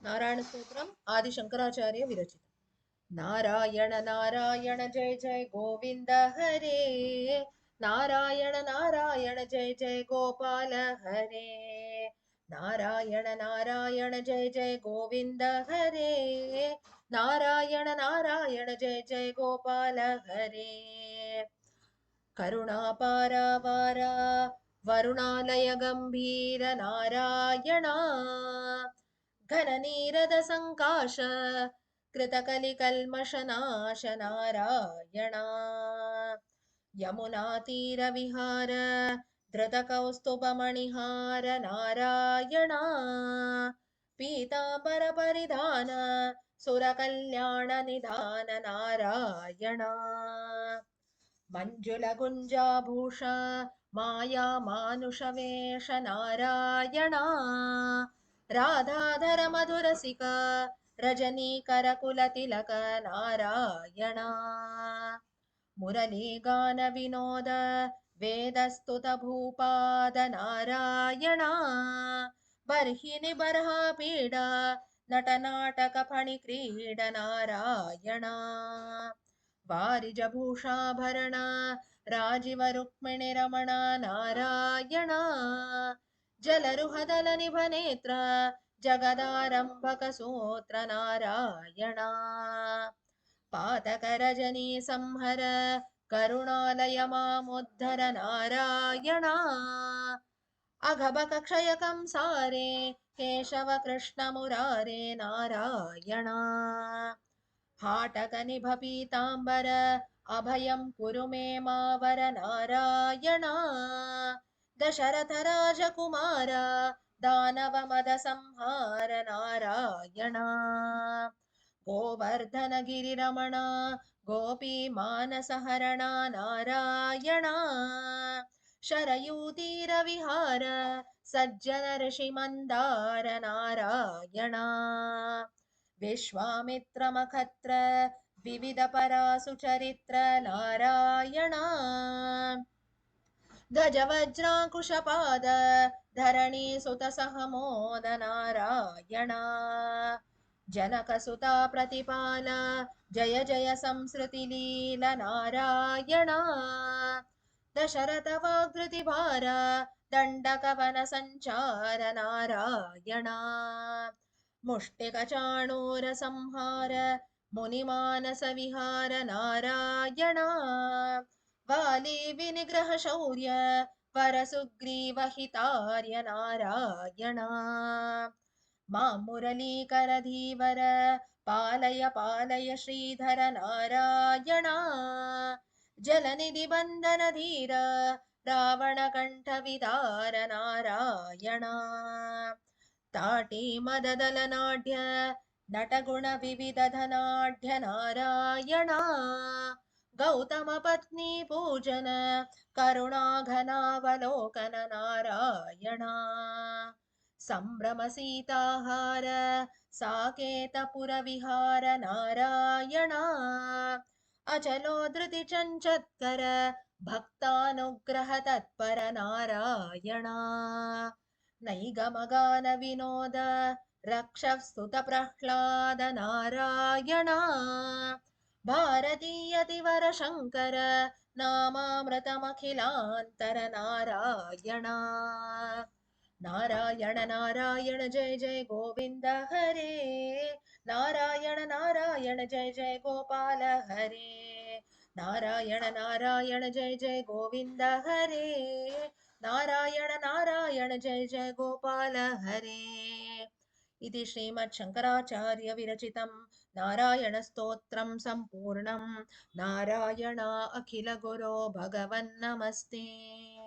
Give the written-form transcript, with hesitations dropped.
नारायण स्तोत्रम् आदिशंकराचार्य विरचितम्। नारायण नारायण जय जय गोविंद हरे। नारायण नारायण जय जय गोपाल हरे। नारायण नारायण जय जय गोविंद हरे। नारायण नारायण जय जय गोपाल हरे। करुणापारावारा वरुणालय गंभीर नारायणा। घननीरद संकाश कृतकलिकल्मषनाश नारायणा। यमुनातीरविहार धृतकौस्तुभमणिहार नारायणा। पीताम्बरपरिधान सुरकल्याणनिधान नारायणा। मञ्जुलगुञ्जाभूष माया मानुषवेष नारायणा। राधाधर मधुरसिक रजनीकरकुलतिलक नारायणा। मुरलीगानविनोद वेदस्तुतभूपाद नारायणा। बर्हिनि बर्हापीडा नटनाटकफणिक्रीड नारायणा। वारिजभूषाभरण राजीवरुक्मिणिरमण नारायणा। जलरुहदलनिभनेत्र जगदारम्भकसूत्र नारायणा। पातकरजनी संहर करुणालय मामुद्धर नारायणा। अघबकक्षयकंसारे केशव कृष्ण मुरारे नारायणा। हाटकनिभ पीताम्बर अभयं कुरु मे मावर नारायणा। दशरथ राजकुमार दानव मद संहार नारायणा। गोवर्धन गिरिरमण गोपी मानसहरण नारायणा। शरयूतीर विहार सज्जन ऋषि मंदार नारायणा। विश्वामित्रमखत्र विविध परासुचरित्र नारायणा। गजवज्राकुशपाद धरणी सुत सहमोद नारायणा। जनकसुता प्रतिपाल जय जय संसृति लील नारायणा। दशरथ वाग्धृति भार दंडकवन संचार नारायणा। मुष्टिक चाणूर संहार मुनिमानस विहार नारायणा। वाली विनिग्रह शौर्य वरसुग्रीव हितार्य नारायणा। मां मुरलीकर धीवर पालय पालय श्रीधर नारायणा। जलनिधि बंधन धीर रावण कंठ विदार नारायणा। ताटी मददल नाट्य नटगुण विविध धनाढ्य नारायणा। गौतम पत्नी पूजन करुणा घनावलोकन नारायणा। संभ्रम सीताहार साकेतपुर विहार नारायणा। अचलो धृति चंचत्कर भक्तानुग्रह तत्पर नारायणा। नैगमगान विनोद रक्षस्तुत प्रह्लाद नारायणा। भारतीयतिवर शङ्कर नामामृतमखिलान्तर नारायणा। नारायण नारायण जय जय गोविंद हरे। नारायण नारायण जय जय गोपाल हरे। नारायण नारायण जय जय गोविंद हरे। नारायण नारायण जय जय गोपाल हरे। इति श्रीमच्छङ्कराचार्य विरचितं नारायणस्तोत्रं सम्पूर्णं। नारायण अखिल गुरो भगवन्नमस्ते।